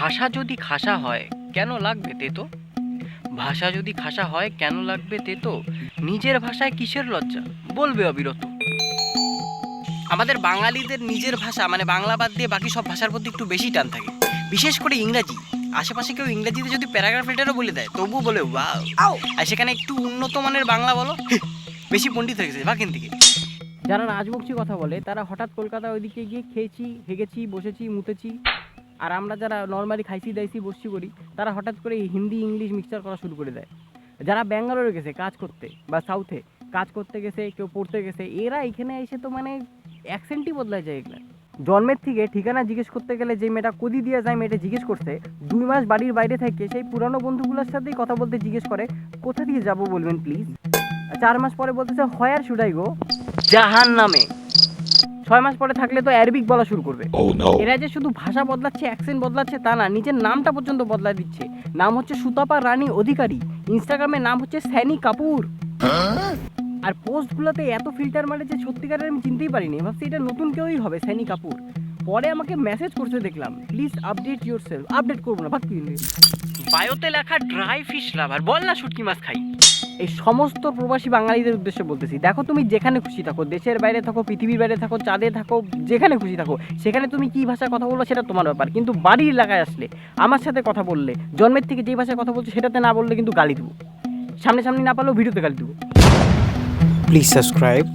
ভাষা যদি খাসা হয় কেন লাগবে তেতো? ভাষা যদি খাসা হয় কেন লাগবে তেতো? নিজের ভাষায় কিসের লজ্জা, বলবে অবিরত। আমাদের বাঙালিদের নিজের ভাষা মানে বাংলা বাদ দিয়ে বাকি সব ভাষার প্রতি একটু বেশি টান থাকে, বিশেষ করে ইংরাজি। আশেপাশে কেউ ইংরেজিতে যদি প্যারাগ্রাফ লেটারও বলে দেয় তবুও বলে ওয়াও, আর সেখানে একটু উন্নত মানের বাংলা বলো, বেশি পণ্ডিত হয়ে গেছে বাকিন থেকে। যারা রাজবংশী কথা বলে তারা হঠাৎ কলকাতা ওইদিকে গিয়ে খেয়েছি, হেগেছি, বসেছি, মুতেছি। আর আমরা যারা নর্মালি খাইছি দাইছি বসছি করি, তারা হঠাৎ করে হিন্দি ইংলিশ মিক্সচার করা শুরু করে দেয়। যারা ব্যাঙ্গালোরে গেছে কাজ করতে বা সাউথে কাজ করতে গেছে, কেউ পড়তে গেছে, এরা এখানে এসে তো মানে অ্যাকসেন্টই বদলায় যায় এগুলা। জন্মের থেকে ঠিকানা জিজ্ঞেস করতে গেলে যে মেয়েটা কদি দিয়ে যায় মেয়েটা জিজ্ঞেস করছে, 2 মাস বাড়ির বাইরে থেকে সেই পুরানো বন্ধুগুলোর সাথেই কথা বলতে জিজ্ঞেস করে কোথা দিয়ে যাব বলবেন প্লিজ। 4 মাস পরে বলতেছে হোয়ার শুড আই গো, জাহান নামে। 6 মাস পরে থাকলে তো অ্যারবিক বলা শুরু করবে। এরা যে শুধু ভাষা বদলাচ্ছে, অ্যাকসেন্ট বদলাচ্ছে তা না, নিজের নামটা পর্যন্ত বদলা দিচ্ছে। নাম হচ্ছে সুতাপা রানী অধিকারী, ইনস্টাগ্রামে নাম হচ্ছে স্যানি কাপুর। আর পোস্টগুলোতে এত ফিল্টার মারে যে সত্যিকারের আমি চিনতেই পারিনি, ভাবছি এটা নতুন কেউই হবে স্যানি কাপুর। পরে আমাকে মেসেজ করতে দেখলাম, please update your self. Update করবো না, ভাগ। বায়োতে লেখা ড্রাই ফিশ লাভার, বল না শুটকি মাছ খাই। এই সমস্ত প্রবাসী বাঙালিদের উদ্দেশ্যে বলতেছি, দেখো তুমি যেখানে খুশি থাকো, দেশের বাইরে থাকো, পৃথিবীর বাইরে থাকো, চাঁদে থাকো, যেখানে খুশি থাকো, সেখানে তুমি কি ভাষায় কথা বললো সেটা তোমার ব্যাপার। কিন্তু বাড়ির এলাকায় আসলে আমার সাথে কথা বললে, জন্মের থেকে যেই ভাষায় কথা বলছো সেটাতে না বললে কিন্তু গালি দেবো। সামনে সামনে না পারলেও ভিডিওতে গালি দেবো। Please subscribe.